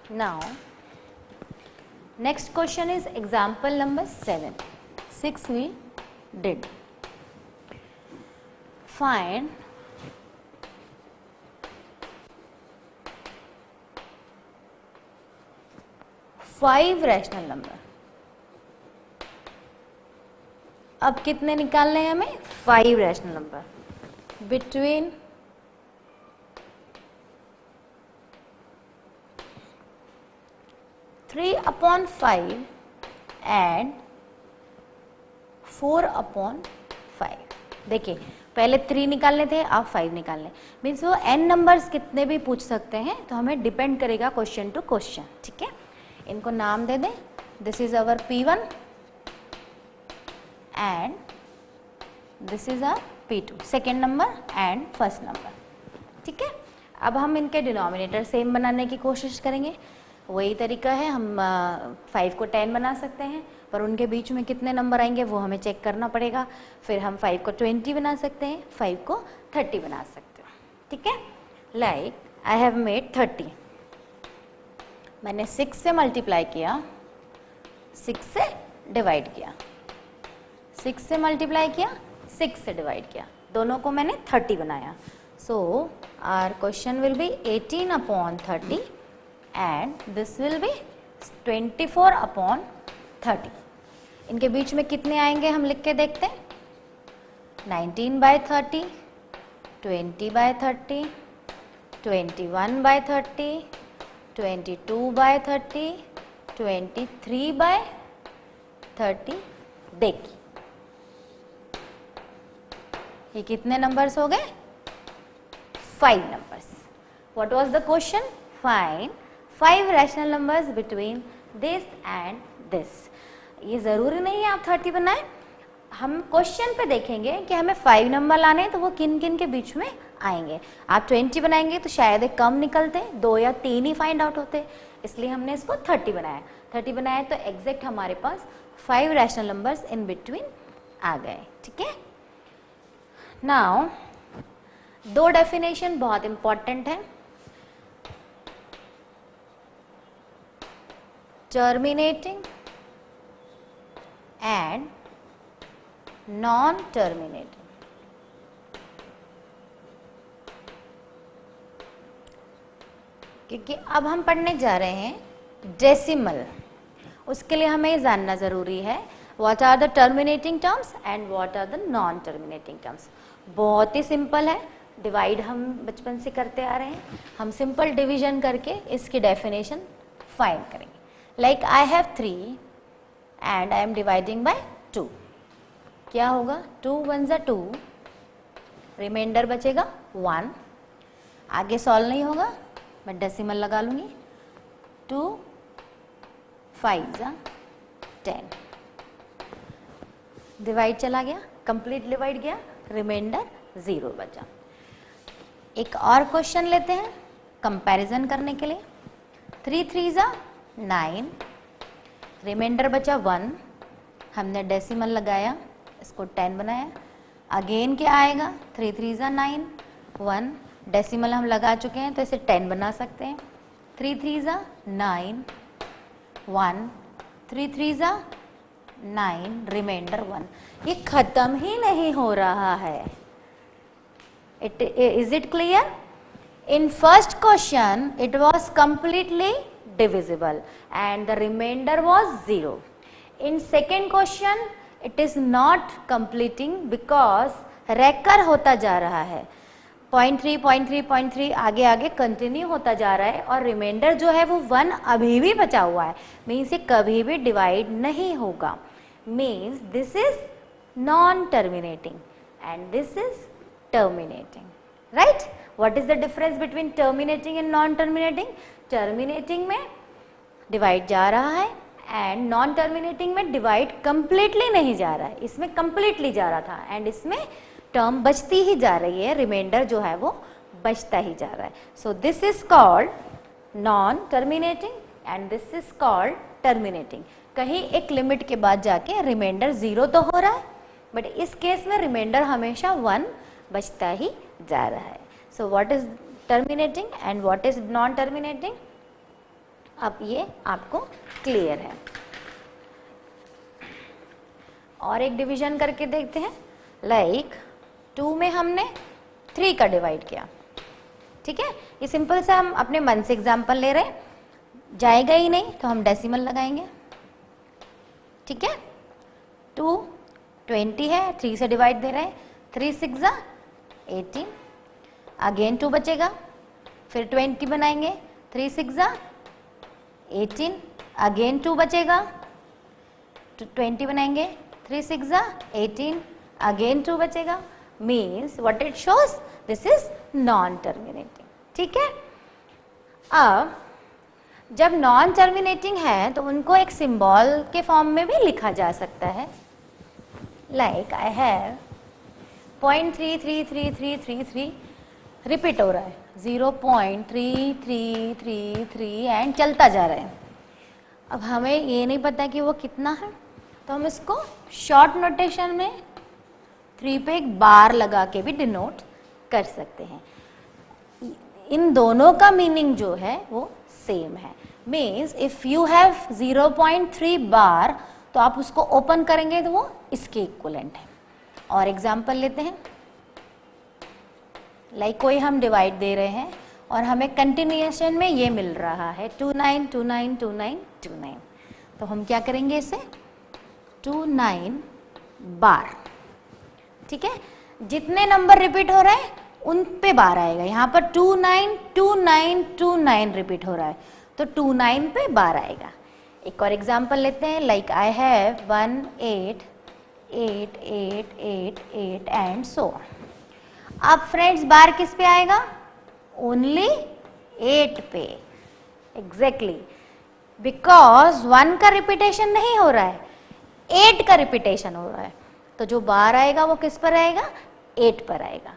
Now, next question is example number 7. 6 we did. Find five rational number. अब कितने निकालने हैं हमें? 5 रैशनल नंबर बिटवीन 3/5 एंड 4/5. देखिए पहले 3 निकालने थे, अब 5 निकालने. मीन्स वो n नंबर्स कितने भी पूछ सकते हैं, तो हमें डिपेंड करेगा क्वेश्चन टू क्वेश्चन. ठीक है, इनको नाम दे दें. This is our P1 and this is a P2, second number and first number. ठीक है, अब हम इनके डिनोमिनेटर सेम बनाने की कोशिश करेंगे. वही तरीका है, हम 5 को 10 बना सकते हैं, पर उनके बीच में कितने नंबर आएंगे वो हमें चेक करना पड़ेगा. फिर हम 5 को 20 बना सकते हैं, 5 को 30 बना सकते हैं. ठीक है, लाइक आई हैव मेड 30. मैंने 6 से मल्टीप्लाई किया, 6 से डिवाइड किया, 6 से मल्टीप्लाई किया, 6 से डिवाइड किया, दोनों को मैंने 30 बनाया. So our question will be 18/30 and this will be 24/30. इनके बीच में कितने आएंगे हम लिख के देखते हैं. 19/30, 20/30, 21/30, 22/30, 23/30. देखिए ये कितने नंबर्स हो गए? 5 numbers. What was the question? Find 5 rational numbers between this and this. ये ज़रूरी नहीं है आप 30 बनाएं. हम क्वेश्चन पे देखेंगे कि हमें 5 नंबर लाने हैं, तो वो किन किन के बीच में आएंगे. आप 20 बनाएंगे तो शायद एक कम निकलते, 2 या 3 ही फाइंड आउट होते, इसलिए हमने इसको 30 बनाया. 30 बनाया तो एग्जैक्ट हमारे पास 5 रैशनल नंबर्स इन बिटवीन आ गए. ठीक है, नाउ 2 डेफिनेशन बहुत इंपॉर्टेंट है. Terminating and non terminating. क्योंकि अब हम पढ़ने जा रहे हैं डेसिमल. उसके लिए हमें जानना जरूरी है what are the terminating terms and what are the non terminating terms. बहुत ही सिंपल है, डिवाइड हम बचपन से करते आ रहे हैं. हम सिंपल डिवीजन करके इसकी डेफिनेशन फाइंड करेंगे. Like I have 3 and I am dividing by 2. क्या होगा? 2 1 ज़ा 2, रिमाइंडर बचेगा 1. आगे सॉल्व नहीं होगा, मैं डेसिमल लगा लूँगी. 2 5 ज़ा 10. डिवाइड चला गया, कंप्लीट डिवाइड गया, रिमाइंडर 0 बचा. एक और क्वेश्चन लेते हैं कंपैरिजन करने के लिए. 3 3 ज़ा 9, रिमाइंडर बचा 1. हमने डेसिमल लगाया, इसको 10 बनाया. अगेन क्या आएगा? 3 3 ज़ा 9, 1. डेसिमल हम लगा चुके हैं तो इसे 10 बना सकते हैं. 3 3 ज़ा 9, 1. 3 3 ज़ा 9, रिमाइंडर 1. ये खत्म ही नहीं हो रहा है. Is it clear? In first question it was completely divisible and the remainder was 0. In second question it is not completing because recur होता जा रहा है. 0.3 0.3 0.3 आगे आगे कंटिन्यू होता जा रहा है और रिमाइंडर जो है वो 1 अभी भी बचा हुआ है. मीन्स ये कभी भी डिवाइड नहीं होगा. Means this is non terminating and this is terminating. Right? What is the difference between terminating and non terminating? Terminating में डिवाइड जा रहा है एंड नॉन टर्मिनेटिंग में डिवाइड कंप्लीटली नहीं जा रहा है. इसमें कंप्लीटली जा रहा था एंड इसमें टर्म बचती ही जा रही है, रिमाइंडर जो है वो बचता ही जा रहा है. So this is called non terminating and this is called terminating. कहीं एक लिमिट के बाद जाके रिमाइंडर 0 तो हो रहा है, बट इस केस में रिमाइंडर हमेशा 1 बचता ही जा रहा है. So what is terminating and what is non terminating? अब ये आपको क्लियर है। और एक डिवीजन करके देखते हैं। लाइक 2 में हमने 3 का डिवाइड किया, ठीक है। ये सिंपल सा हम अपने मन से एग्जाम्पल ले रहे हैं, जाएगा ही नहीं तो हम डेसिमल लगाएंगे, ठीक है। 2 20 है, 3 से डिवाइड दे रहे हैं, 3 6 18, अगेन 2 बचेगा, फिर 20 बनाएंगे, 3 6 18, अगेन 2 बचेगा, 20 बनाएंगे, 3 6 18, अगेन 2 बचेगा। Means what it shows, this is non terminating, ठीक है। अब जब नॉन टर्मिनेटिंग है तो उनको एक सिंबल के फॉर्म में भी लिखा जा सकता है। लाइक आई हैव 0.33333 रिपीट हो रहा है, 0.3333 एंड चलता जा रहा है। अब हमें ये नहीं पता कि वो कितना है, तो हम इसको शॉर्ट नोटेशन में 3 पे एक बार लगा के भी डिनोट कर सकते हैं। इन दोनों का मीनिंग जो है वो सेम है। मीन्स इफ यू हैव 0.3 बार तो आप उसको ओपन करेंगे तो वो इसके इक्वलेंट है। और एग्जाम्पल लेते हैं। लाइक कोई हम डिवाइड दे रहे हैं और हमें कंटिन्यूएशन में ये मिल रहा है 29 29 29 29, तो हम क्या करेंगे इसे 29 बार, ठीक है। जितने नंबर रिपीट हो रहे हैं उन पे बार आएगा। यहाँ पर 29 29 29 रिपीट हो रहा है तो 29 पे बार आएगा। एक और एग्जाम्पल लेते हैं। Like I have 1 8 8 8 8 8 and so on. अब फ्रेंड्स बार किस पे आएगा, ओनली 8 पे, एग्जैक्टली, बिकॉज 1 का रिपीटेशन नहीं हो रहा है, 8 का रिपीटेशन हो रहा है, तो जो बार आएगा वो किस पर आएगा, 8 पर आएगा।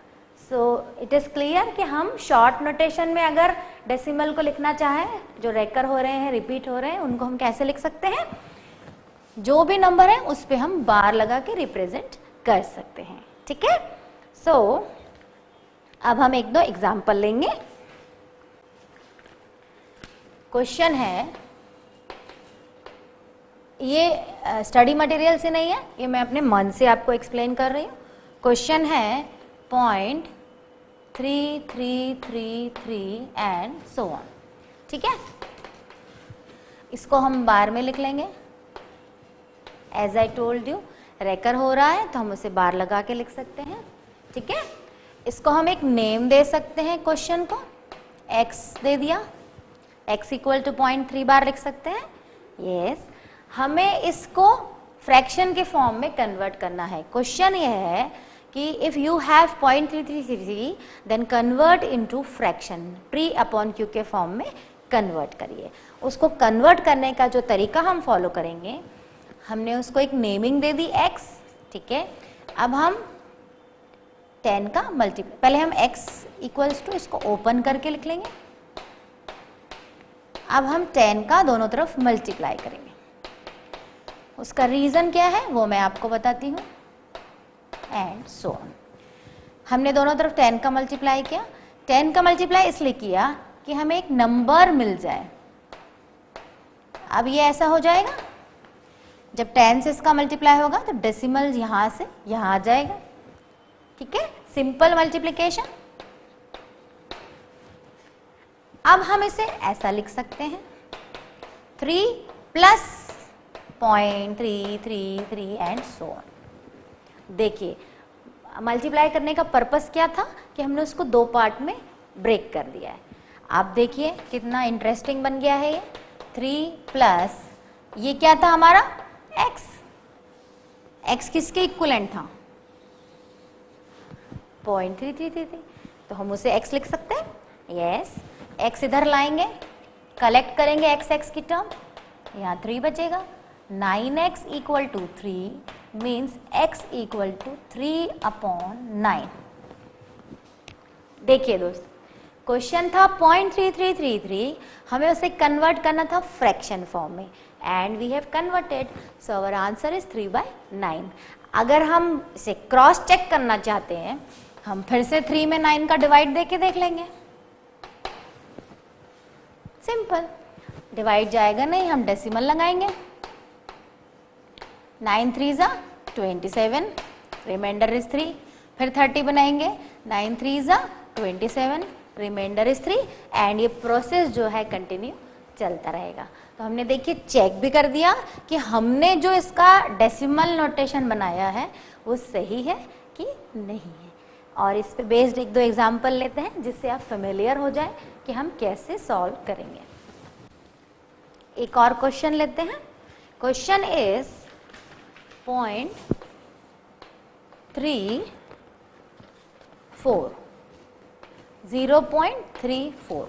सो इट इज क्लियर कि हम शॉर्ट नोटेशन में अगर डेसिमल को लिखना चाहें, जो रेकर हो रहे हैं, रिपीट हो रहे हैं, उनको हम कैसे लिख सकते हैं, जो भी नंबर है उस पे हम बार लगा के रिप्रेजेंट कर सकते हैं, ठीक है। सो अब हम 1-2 एग्जाम्पल लेंगे। क्वेश्चन है, ये स्टडी मटेरियल से नहीं है, ये मैं अपने मन से आपको एक्सप्लेन कर रही हूँ। क्वेश्चन है 0.3333 एंड सो ऑन, ठीक है। इसको हम बार में लिख लेंगे। एज आई टोल्ड यू, रेकर हो रहा है तो हम उसे बार लगा के लिख सकते हैं, ठीक है। इसको हम एक नेम दे सकते हैं, क्वेश्चन को x दे दिया, x इक्वल टू 0.3 बार लिख सकते हैं। यस, हमें इसको फ्रैक्शन के फॉर्म में कन्वर्ट करना है। क्वेश्चन ये है कि if you have 0.333 then convert into fraction, p upon q के फॉर्म में कन्वर्ट करिए। उसको कन्वर्ट करने का जो तरीका हम फॉलो करेंगे, हमने उसको एक नेमिंग दे दी x, ठीक है। अब हम 10 का मल्टीप्लाई, पहले हम x इक्वल्स टू इसको ओपन करके लिख लेंगे। अब हम 10 का दोनों तरफ मल्टीप्लाई करेंगे। उसका रीजन क्या है वो मैं आपको बताती हूँ। एंड सो ऑन, हमने दोनों तरफ 10 का मल्टीप्लाई किया। 10 का मल्टीप्लाई इसलिए किया कि हमें एक नंबर मिल जाए। अब ये ऐसा हो जाएगा, जब 10 से इसका मल्टीप्लाई होगा तो डेसिमल यहां से यहां आ जाएगा, ठीक है, सिंपल मल्टीप्लिकेशन। अब हम इसे ऐसा लिख सकते हैं 3 प्लस 0.333 एंड सो ऑन। देखिए मल्टीप्लाई करने का पर्पस क्या था कि हमने उसको 2 पार्ट में ब्रेक कर दिया है। आप देखिए कितना इंटरेस्टिंग बन गया है ये। 3 प्लस ये क्या था हमारा x, x किसके इक्वलेंट था 0.3333, तो हम उसे x लिख सकते हैं। यस, x इधर लाएंगे, कलेक्ट करेंगे x x की टर्म, यहाँ 3 बचेगा। 9x equal to 3 means x equal to 3/9। देखिए दोस्त, क्वेश्चन था 0.3333, हमें उसे कन्वर्ट करना था फ्रैक्शन फॉर्म में, and we have converted, so our answer is 3/9। अगर हम इसे क्रॉस चेक करना चाहते हैं, हम फिर से 3 में 9 का डिवाइड देके देख लेंगे, सिंपल। डिवाइड जाएगा नहीं, हम डेसिमल लगाएंगे। 9 3 ज़ा 27, रिमाइंडर इज 3। फिर 30 बनाएंगे, 9 3 ज़ा 27, रिमाइंडर इज 3 एंड ये प्रोसेस जो है कंटिन्यू चलता रहेगा। तो हमने देखिए चेक भी कर दिया कि हमने जो इसका डेसिमल नोटेशन बनाया है वो सही है कि नहीं है। और इस पे बेस्ड एक दो एग्जाम्पल लेते हैं जिससे आप फेमिलियर हो जाए कि हम कैसे सॉल्व करेंगे। एक और क्वेश्चन लेते हैं। क्वेश्चन इज 0.34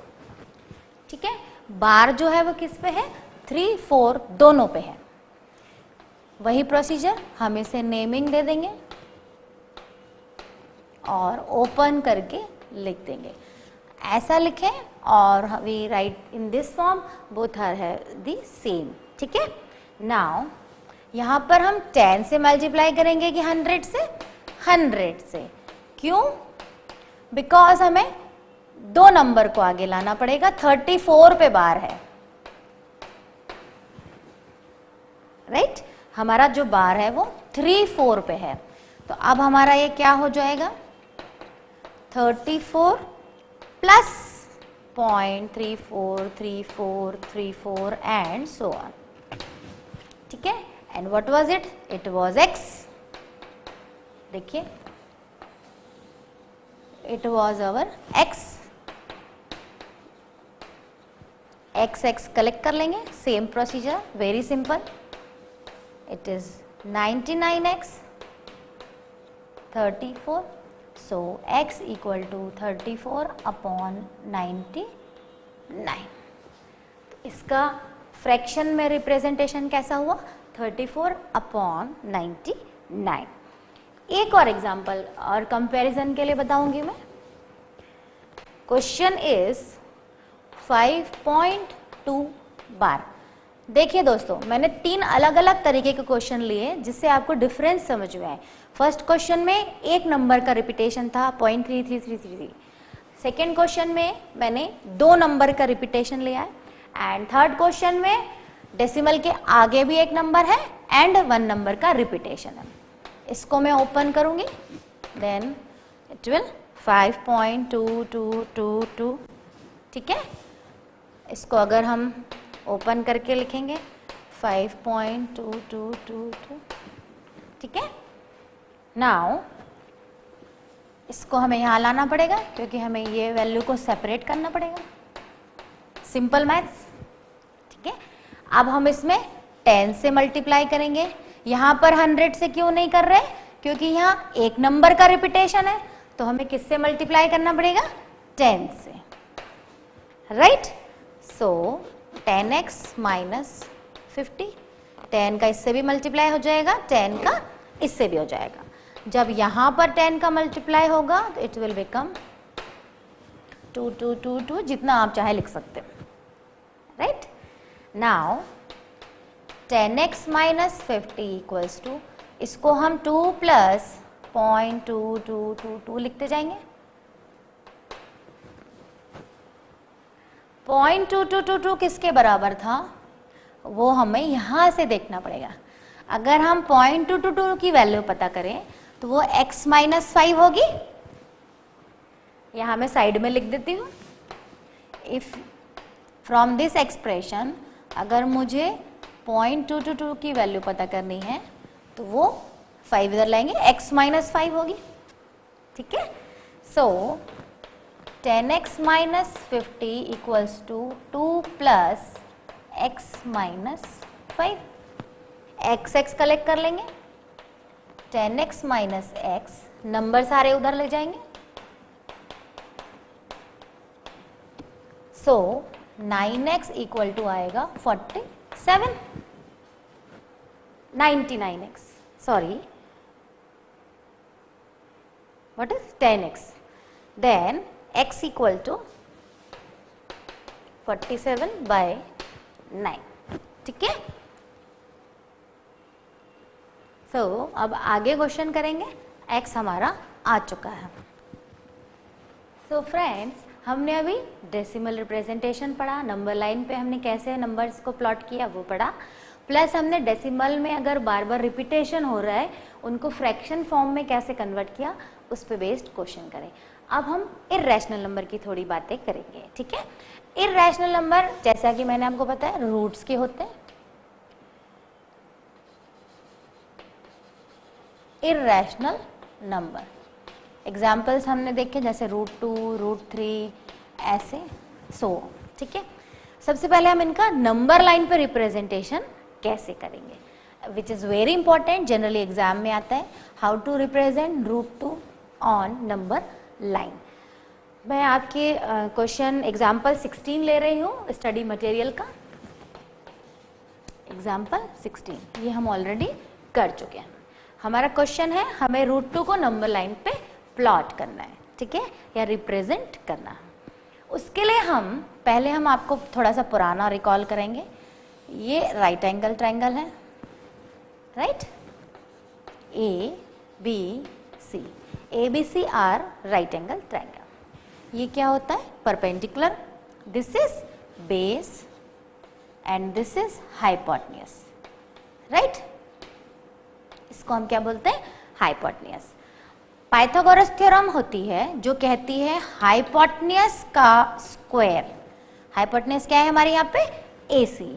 ठीक है। बार जो है वो किस पे है, 3 4 दोनों पे है। वही प्रोसीजर, हम इसे नेमिंग दे देंगे और ओपन करके लिख देंगे। ऐसा लिखें और we write in this form, both are है दी सेम। ठीक है। नाउ यहाँ पर हम 10 से मल्टीप्लाई करेंगे कि 100 से, 100 से। क्यों? बिकॉज हमें दो नंबर को आगे लाना पड़ेगा। 34 पे बार है, राइट हमारा जो बार है वो 34 पे है। तो अब हमारा ये क्या हो जाएगा, 34 प्लस 0.343434 एंड सो ऑन। ठीक है। And what was it, it was x। देखिए it was our x। x collect कर लेंगे, same procedure, very simple. It is 99x 34, so x equal to 34 upon 99। तो इसका फ्रैक्शन में रिप्रेजेंटेशन कैसा हुआ, 34 upon 99। एक और एग्जांपल और कंपैरिजन के लिए बताऊंगी मैं। क्वेश्चन इज 5.2 बार। देखिए दोस्तों, मैंने 3 अलग अलग तरीके के क्वेश्चन लिए जिससे आपको डिफरेंस समझ में आए। फर्स्ट क्वेश्चन में एक नंबर का रिपीटेशन था 0.3333। सेकेंड क्वेश्चन में मैंने 2 नंबर का रिपीटेशन लिया है एंड थर्ड क्वेश्चन में डेसिमल के आगे भी एक नंबर है एंड 1 नंबर का रिपीटेशन है। इसको मैं ओपन करूंगी, देन इट विल 5.2222। ठीक है। इसको अगर हम ओपन करके लिखेंगे 5.2222। ठीक है। नाउ इसको हमें यहाँ लाना पड़ेगा क्योंकि हमें ये वैल्यू को सेपरेट करना पड़ेगा। Simple maths. ठीक है। अब हम इसमें 10 से मल्टीप्लाई करेंगे। यहाँ पर 100 से क्यों नहीं कर रहे, क्योंकि यहाँ एक नंबर का रिपीटेशन है, तो हमें किससे मल्टीप्लाई करना पड़ेगा, 10 से, राइट। सो 10x माइनस 50, 10 का इससे भी मल्टीप्लाई हो जाएगा, 10 का इससे भी हो जाएगा। जब यहाँ पर 10 का मल्टीप्लाई होगा तो इट विल बिकम 2222, जितना आप चाहे लिख सकते हो, right. Now 10x minus 50 equals to, इसको हम 2 प्लस 0.2222 लिखते जाएंगे। 0.2222 किसके बराबर था, वो हमें यहाँ से देखना पड़ेगा। अगर हम 0.2222 की वैल्यू पता करें तो वो x माइनस 5 होगी। यहाँ मैं साइड में लिख देती हूँ। इफ फ्रॉम दिस एक्सप्रेशन अगर मुझे 0.222 की वैल्यू पता करनी है तो वो 5 इधर लाएंगे, x माइनस 5 होगी। ठीक है। So 10x minus 50 equals to 2 plus x minus 5। x collect कर लेंगे, 10x माइनस x, नंबर सारे उधर ले जाएंगे। सो 9x इक्वल टू आएगा 47, 99x, sorry what is 10x, then x equal to 47/9। ठीक है। सो अब आगे क्वेश्चन करेंगे। x हमारा आ चुका है। सो फ्रेंड्स, हमने अभी डेसिमल रिप्रेजेंटेशन पढ़ा, नंबर लाइन पे हमने कैसे नंबर्स को प्लॉट किया वो पढ़ा, प्लस हमने डेसिमल में अगर बार बार रिपीटेशन हो रहा है उनको फ्रैक्शन फॉर्म में कैसे कन्वर्ट किया उस पे बेस्ड क्वेश्चन करें। अब हम इर्रेशनल नंबर की थोड़ी बातें करेंगे, ठीक है। इर्रेशनल नंबर जैसा कि मैंने आपको बताया रूट्स के होते हैं। इर्रेशनल नंबर एग्जाम्पल्स हमने देखे जैसे √2, √3 ऐसे ठीक है। सबसे पहले हम इनका नंबर लाइन पे रिप्रेजेंटेशन कैसे करेंगे, which is very important, generally exam में आता है, how to represent √2 on number line. मैं आपके क्वेश्चन एग्जाम्पल 16 ले रही हूँ स्टडी मटेरियल का। एग्जाम्पल 16 ये हम ऑलरेडी कर चुके हैं। हमारा क्वेश्चन है हमें √2 को नंबर लाइन पे प्लॉट करना है, ठीक है, या रिप्रेजेंट करना है। उसके लिए पहले हम आपको थोड़ा सा पुराना रिकॉल करेंगे। ये राइट एंगल ट्रायंगल है, right, ABC, ABC are right angle triangle. ये क्या होता है, perpendicular, this is base and this is hypotenuse, right. इसको हम क्या बोलते हैं, हाइपोटेन्यूज। पाइथागोरस थ्योरम होती है जो कहती है हाइपोटेन्यूज का स्क्वायर, हाइपोटेन्यूज क्या है हमारे यहाँ पे, AC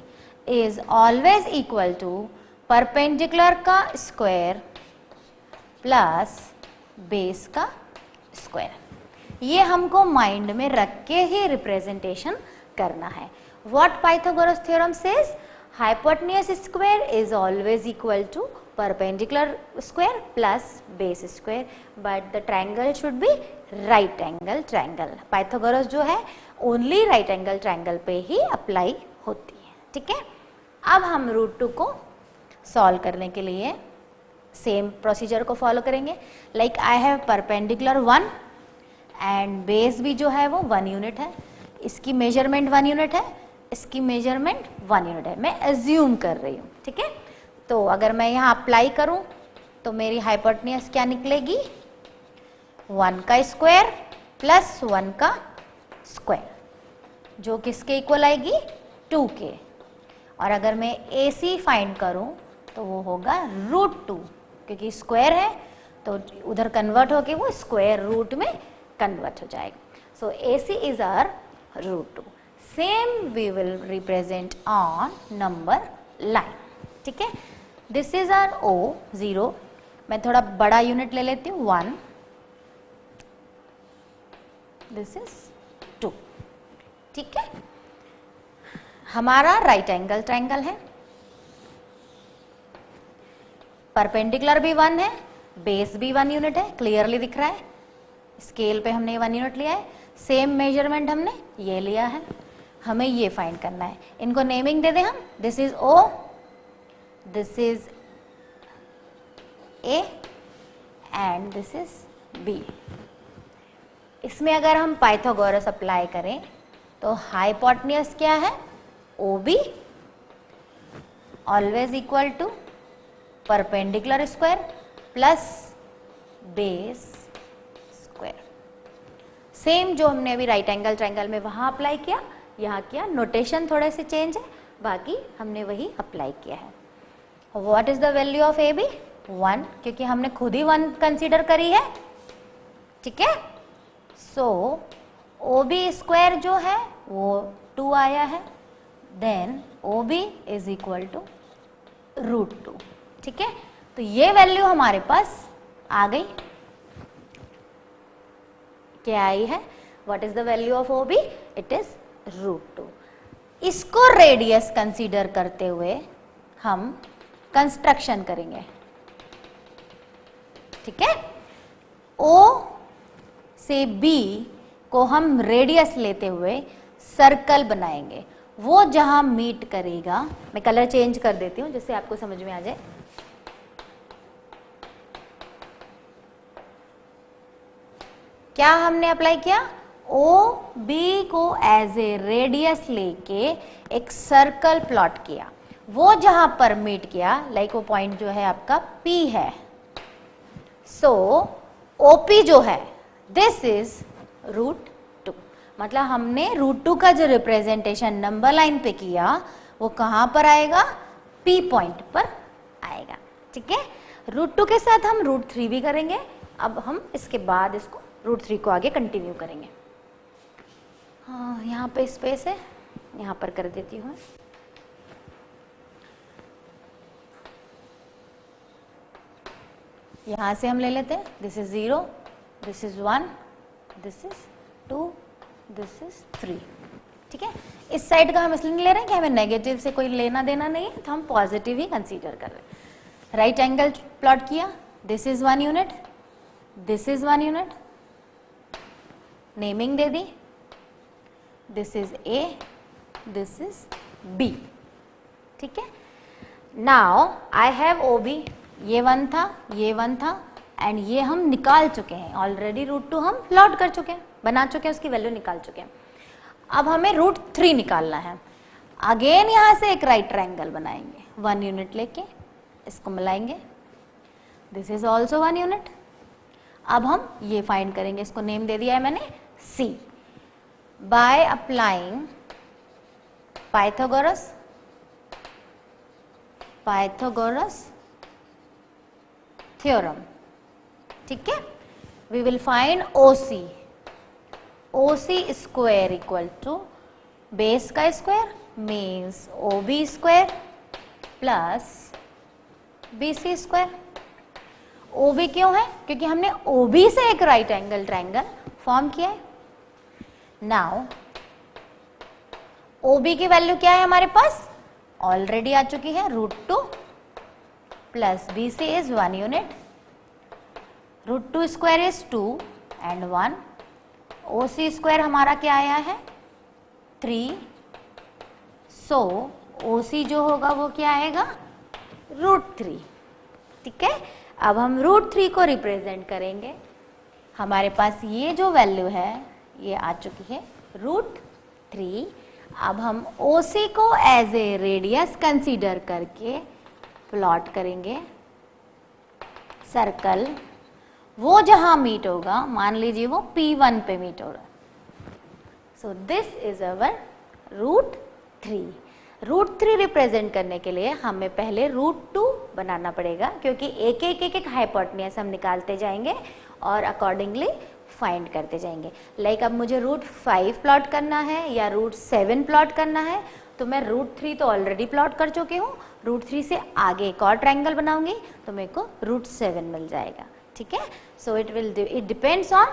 is always equal to perpendicular का स्क्वायर प्लस बेस का स्क्वायर। ये हमको माइंड में रख के ही रिप्रेजेंटेशन करना है। What Pythagoras theorem says, hypotenuse square is always equal to perpendicular square plus base square, but the triangle should be right angle triangle। Pythagoras जो है ओनली राइट एंगल ट्रायंगल पे ही अप्लाई होती है, ठीक है। अब हम √2 को सॉल्व करने के लिए सेम प्रोसीजर को फॉलो करेंगे। Like I have perpendicular 1 and base भी जो है वो 1 यूनिट है, इसकी मेजरमेंट 1 यूनिट है, इसकी मेजरमेंट 1 यूनिट है, मैं एज्यूम कर रही हूँ, ठीक है। तो अगर मैं यहाँ अप्लाई करूँ तो मेरी हाइपोटेन्यूज क्या निकलेगी, 1 का स्क्वायर प्लस 1 का स्क्वायर, जो किसके इक्वल आएगी, 2 के। और अगर मैं AC फाइंड करूँ तो वो होगा √2, क्योंकि स्क्वायर है तो उधर कन्वर्ट होके वो स्क्वायर रूट में कन्वर्ट हो जाएगा। So AC is our √2। Same we will represent on number line, ठीक है। दिस इज आवर O 0, मैं थोड़ा बड़ा यूनिट ले लेती हूँ 1, दिस इज 2, ठीक है। हमारा राइट एंगल ट्रायंगल है, परपेंडिकुलर भी 1 है, बेस भी 1 यूनिट है, क्लियरली दिख रहा है, स्केल पे हमने 1 यूनिट लिया है, सेम मेजरमेंट हमने ये लिया है, हमें ये फाइंड करना है। इनको नेमिंग दे दें हम, this is O, this is A and this is B। इसमें अगर हम पाइथागोरस अप्लाई करें तो हाइपोटेन्यूज क्या है, OB always equal to perpendicular square plus base square. Same जो हमने अभी राइट एंगल ट्रायंगल में वहां अप्लाई किया, यहाँ किया, नोटेशन थोड़े से चेंज है, बाकी हमने वही अप्लाई किया है। What is the value of AB, 1, क्योंकि हमने खुद ही 1 कंसीडर करी है, ठीक है। सो OB स्क्वायर जो है वो 2 आया है, then OB is equal to √2, ठीक है। तो ये वैल्यू हमारे पास आ गई, क्या आई है, what is the value of OB, it is √2। इसको रेडियस कंसीडर करते हुए हम कंस्ट्रक्शन करेंगे, ठीक है। O से B को हम रेडियस लेते हुए सर्कल बनाएंगे, वो जहां मीट करेगा, मैं कलर चेंज कर देती हूं जिससे आपको समझ में आ जाए। क्या हमने अप्लाई किया, OB को एज ए रेडियस लेके एक सर्कल प्लॉट किया, वो जहां पर मीट किया, लाइक वो पॉइंट जो है आपका P है, सो OP जो है दिस इज √2। मतलब हमने √2 का जो रिप्रेजेंटेशन नंबर लाइन पे किया वो कहाँ पर आएगा, P पॉइंट पर आएगा। ठीक है, √2 के साथ हम √3 भी करेंगे। अब हम इसके बाद इसको √3 को आगे कंटिन्यू करेंगे। हाँ, यहाँ पे स्पेस है, यहाँ पर कर देती हूँ। यहाँ से हम ले लेते हैं, this is 0, this is 1, this is 2, this is 3। ठीक है, इस साइड का हम इसलिए नहीं ले रहे हैं कि हमें नेगेटिव से कोई लेना देना नहीं है, तो हम पॉजिटिव ही कंसीडर कर रहे हैं। राइट एंगल प्लॉट किया, this is 1 unit, this is 1 unit, naming they the, this is A, this is B। ठीक है, नाउ आई हैव OB, ये 1 था, ये 1 था, एंड ये हम निकाल चुके हैं ऑलरेडी, √2 हम प्लॉट कर चुके हैं, बना चुके हैं, उसकी वैल्यू निकाल चुके हैं। अब हमें √3 निकालना है। अगेन यहाँ से एक राइट ट्रायंगल बनाएंगे, 1 यूनिट लेके इसको मिलाएंगे, दिस इज ऑल्सो 1 यूनिट। अब हम ये फाइंड करेंगे, इसको नेम दे दिया है मैंने C। By applying Pythagoras theorem, ठीक है, we will find OC square equal to base का square means OB square plus BC square. OB क्यों है, क्योंकि हमने OB से एक राइट एंगल ट्रायंगल फॉर्म किया है। नाउ OB की वैल्यू क्या है हमारे पास, ऑलरेडी आ चुकी है, √2 plus BC is 1 unit, √2 square is 2 and 1, OC square हमारा क्या आया है 3, सो OC जो होगा वो क्या आएगा √3। ठीक है, अब हम √3 को रिप्रेजेंट करेंगे, हमारे पास ये जो वैल्यू है ये आ चुकी है √3। अब हम OC को एज ए रेडियस कंसीडर करके प्लॉट करेंगे सर्कल, वो जहां मीट होगा मान लीजिए वो P1 पे मीट हो रहा है, so this is our √3। √3 represent करने के लिए हमें पहले √2 बनाना पड़ेगा, क्योंकि एक एक हाइपोटेन्यूज हम निकालते जाएंगे और अकॉर्डिंगली फाइंड करते जाएंगे। लाइक अब मुझे √5 प्लॉट करना है या √7 प्लॉट करना है, तो मैं √3 तो ऑलरेडी प्लॉट कर चुकी हूँ, √3 से आगे एक और ट्रायंगल बनाऊंगी तो मेरे को √7 मिल जाएगा। ठीक है, सो इट डिपेंड्स ऑन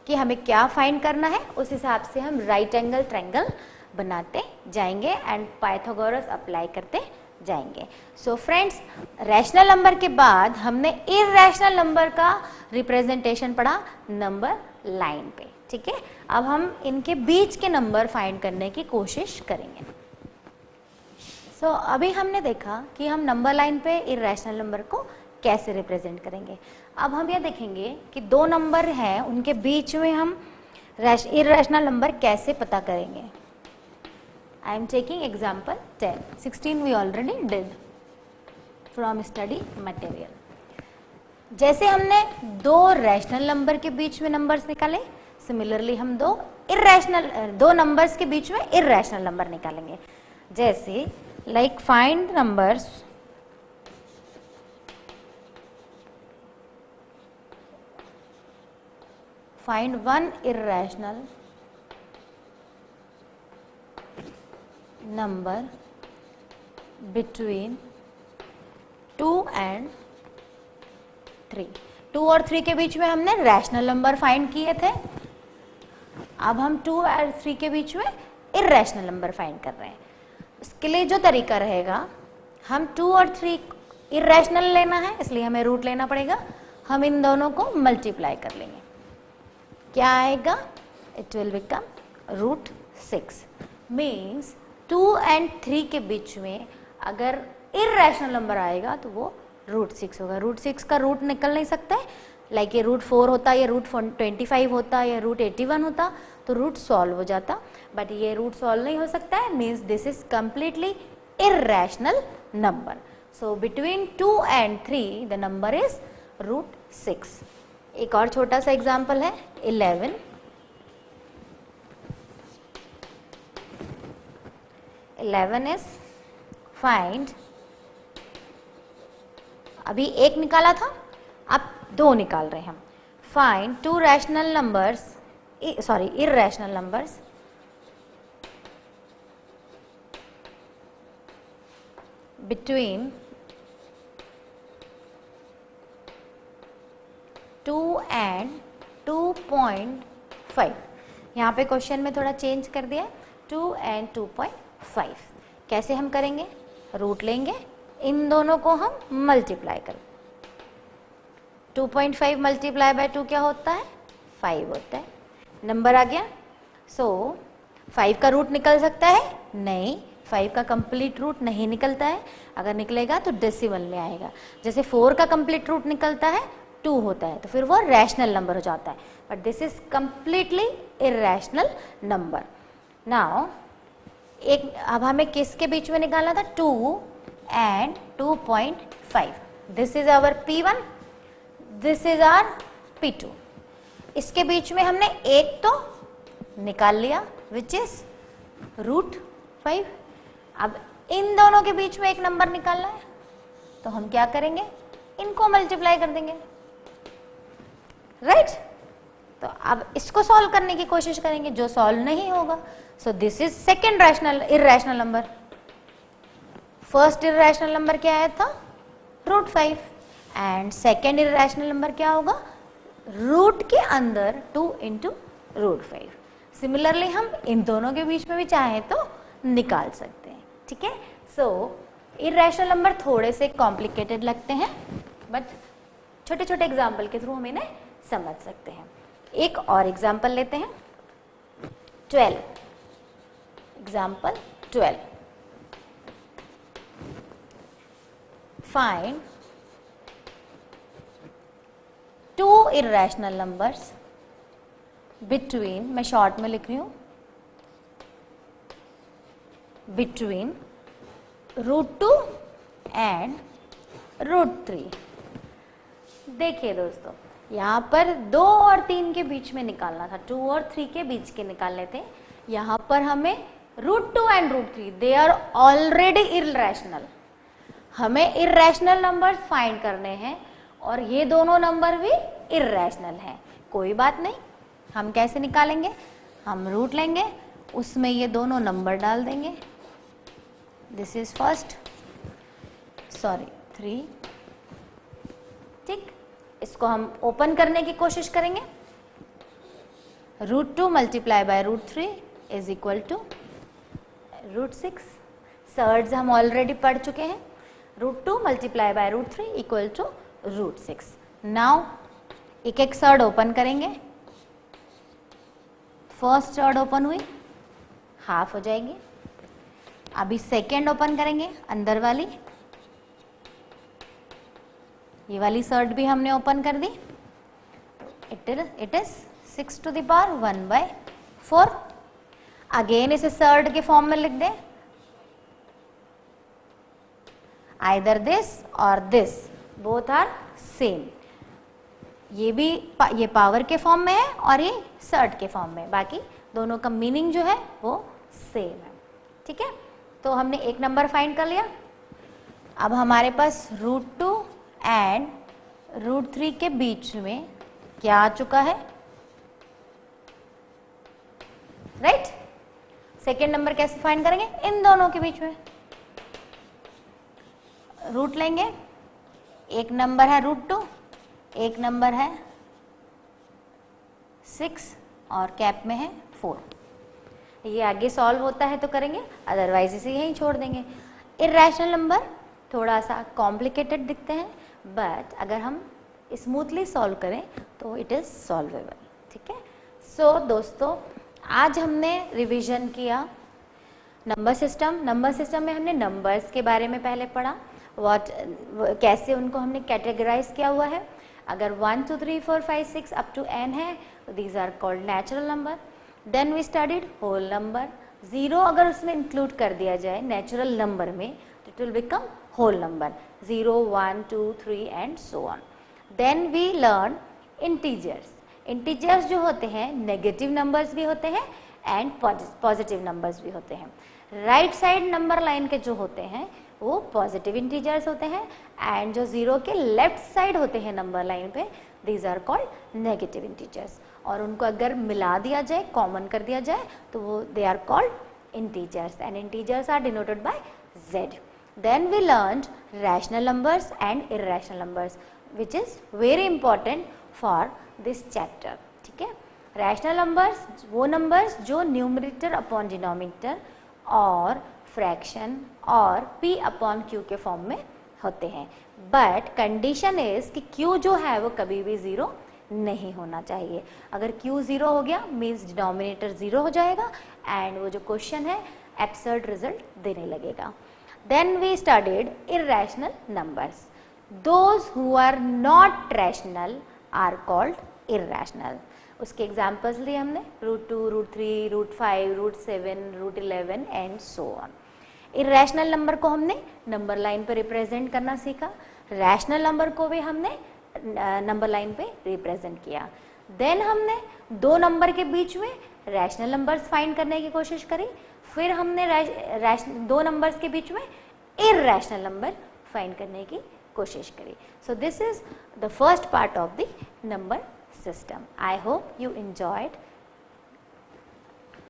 कि हमें क्या फाइंड करना है, उस हिसाब से हम राइट एंगल ट्रायंगल बनाते जाएंगे एंड पाइथागोरस अप्लाई करते जाएंगे। सो फ्रेंड्स, रैशनल नंबर के बाद हमने इर्रेशनल नंबर का रिप्रेजेंटेशन पढ़ा नंबर लाइन पे। ठीक है, अब हम इनके बीच के नंबर फाइंड करने की कोशिश करेंगे। सो अभी हमने देखा कि हम नंबर लाइन पे इर्रेशनल नंबर को कैसे रिप्रेजेंट करेंगे। अब हम यह देखेंगे कि दो नंबर हैं, उनके बीच में हम इर्रेशनल नंबर कैसे पता करेंगे। I am taking example 10. 16 we already did from study material. जैसे हमने दो रैशनल नंबर के बीच में नंबर्स निकाले, सिमिलरली हम दो नंबर्स के बीच में इर्रेशनल नंबर निकालेंगे। जैसे like find numbers find one irrational number between 2 and 3। 2 और 3 के बीच में हमने रैशनल नंबर फाइंड किए थे, अब हम 2 और 3 के बीच में इर्रेशनल नंबर फाइंड कर रहे हैं। इसके लिए जो तरीका रहेगा, हम 2 और 3 इर्रेशनल लेना है, इसलिए हमें रूट लेना पड़ेगा, हम इन दोनों को मल्टीप्लाई कर लेंगे। क्या आएगा, it will become √6। Means 2 and 3 के बीच में अगर इर्रेशनल नंबर आएगा तो वो √6 होगा। √6 का रूट निकल नहीं सकता है, लाइक ये √4 होता, ये √25 होता, या √81 होता तो रूट सॉल्व हो जाता, बट ये रूट सॉल्व नहीं हो सकता है। Means this is completely irrational number. So between 2 and 3 the number is √6। एक और छोटा सा एग्जाम्पल है 11। 11 इज फाइंड, अभी एक निकाला था, अब 2 निकाल रहे हैं हम। Find 2 rational numbers, sorry irrational numbers between 2 and 2.5। यहाँ पे क्वेश्चन में थोड़ा चेंज कर दिया, 2 and 2.5। कैसे हम करेंगे? रूट लेंगे, इन दोनों को हम मल्टीप्लाई करें। 2.5 मल्टीप्लाई बाय 2 क्या होता है? 5 होता है। नंबर आ गया। सो 5 का रूट निकल सकता है? नहीं, 5 का कंप्लीट रूट नहीं निकलता है। अगर निकलेगा तो डेसिमल में आएगा। जैसे 4 का कंप्लीट रूट निकलता है 2 होता है, तो फिर वो रैशनल नंबर हो जाता है। But this is completely irrational number. Now एक, अब हमें किसके बीच में निकालना था? 2 and 2.5। This is our P1, this is our P2। इसके बीच में हमने एक तो निकाल लिया विच इज √5। अब इन दोनों के बीच में एक नंबर निकालना है, तो हम क्या करेंगे? इनको मल्टीप्लाई कर देंगे, राइट? तो अब इसको सॉल्व करने की कोशिश करेंगे, जो सॉल्व नहीं होगा। So this is second irrational number. First irrational number क्या आया था? √5। एंड सेकेंड इर्रेशनल नंबर क्या होगा? रूट के अंदर 2 into √5। सिमिलरली हम इन दोनों के बीच में भी चाहें तो निकाल सकते हैं, ठीक है? सो इर्रेशनल नंबर थोड़े से कॉम्प्लिकेटेड लगते हैं, बट छोटे छोटे एग्जाम्पल के थ्रू हम इन्हें समझ सकते हैं। एक और एग्जाम्पल लेते हैं, 12। Example 12, find 2 irrational numbers between, मैं शॉर्ट में लिख रही हूं, बिटवीन √2 and √3। देखिए दोस्तों, यहाँ पर 2 और 3 के बीच में निकालना था, 2 और 3 के बीच के निकालने थे। यहाँ पर हमें √2 and √3 they are already irrational. हमें इर्रेशनल नंबर फाइंड करने हैं और ये दोनों नंबर भी इर्रेशनल हैं। कोई बात नहीं, हम कैसे निकालेंगे? हम रूट लेंगे, उसमें ये दोनों नंबर डाल देंगे। दिस इज फर्स्ट, सॉरी 3, ठीक। इसको हम ओपन करने की कोशिश करेंगे। √2 multiply by √3 is equal to √6। Surds हम ऑलरेडी पढ़ चुके हैं। √2 multiply by √3 equal to √6। Now एक एक सर्ड ओपन करेंगे। फर्स्ट सर्ड ओपन हुई, हाफ हो जाएगी। अभी सेकेंड ओपन करेंगे, अंदर वाली, ये वाली सर्ड भी हमने ओपन कर दी। It is 6 to the power 1/4। Again इसे सर्ड के फॉर्म में लिख दें, आइदर दिस और दिस बोथ आर सेम। ये पावर के फॉर्म में है और ये सर्ड के फॉर्म में, बाकी दोनों का मीनिंग जो है वो सेम है, ठीक है? तो हमने एक नंबर फाइंड कर लिया। अब हमारे पास √2 and √3 के बीच में क्या आ चुका है? राइट? सेकेंड नंबर कैसे फाइंड करेंगे? इन दोनों के बीच में रूट लेंगे। एक नंबर है √2, एक नंबर है 6 और कैप में है 4। ये आगे सॉल्व होता है तो करेंगे, अदरवाइज इसे यहीं छोड़ देंगे। इर्रेशनल नंबर थोड़ा सा कॉम्प्लिकेटेड दिखते हैं, बट अगर हम स्मूथली सॉल्व करें तो इट इज सॉल्वेबल, ठीक है? सो दोस्तों, आज हमने रिवीजन किया नंबर सिस्टम में हमने नंबर्स के बारे में पहले पढ़ा, कैसे उनको हमने कैटेगराइज किया हुआ है। अगर 1 2 3 4 5 6 अप टू n है तो these are called natural number. Then we studied whole number. 0 अगर उसमें इंक्लूड कर दिया जाए नेचुरल नंबर में तो it will become whole number, 0 1 2 3 and so on. Then we learn integers. Integers जो होते हैं नेगेटिव नंबर्स भी होते हैं एंड पॉजिटिव नंबर्स भी होते हैं। राइट साइड नंबर लाइन के जो होते हैं वो पॉजिटिव इंटीजर्स होते हैं एंड जो जीरो के लेफ्ट साइड होते हैं नंबर लाइन पे these are called negative integers. और उनको अगर मिला दिया जाए, कॉमन कर दिया जाए तो वो they are called integers and integers are denoted by Z. Then we learned rational numbers and irrational numbers which is very important for this chapter. ठीक है, रैशनल नंबर्स वो नंबर्स जो न्यूमरेटर अपॉन डिनोमिनेटर और fraction और p upon q के form में होते हैं, बट कंडीशन इज कि q जो है वो कभी भी ज़ीरो नहीं होना चाहिए। अगर q ज़ीरो हो गया मीन्स डिनोमिनेटर ज़ीरो हो जाएगा एंड वो जो क्वेश्चन है एब्सर्ड रिजल्ट देने लगेगा। Then we studied irrational numbers. Those who are not rational are called irrational. उसके एग्जाम्पल्स लिए हमने √2, √3, √5, √7, √11 and so on. Irrational number को हमने नंबर लाइन पर रिप्रेजेंट करना सीखा, रैशनल नंबर को भी हमने नंबर लाइन पे रिप्रेजेंट किया। देन हमने दो नंबर के बीच में रैशनल नंबर्स फाइंड करने की कोशिश करी, फिर हमने दो नंबर्स के बीच में इररेशनल नंबर फाइंड करने की कोशिश करी। So this is the first part of the number system. I hope you enjoyed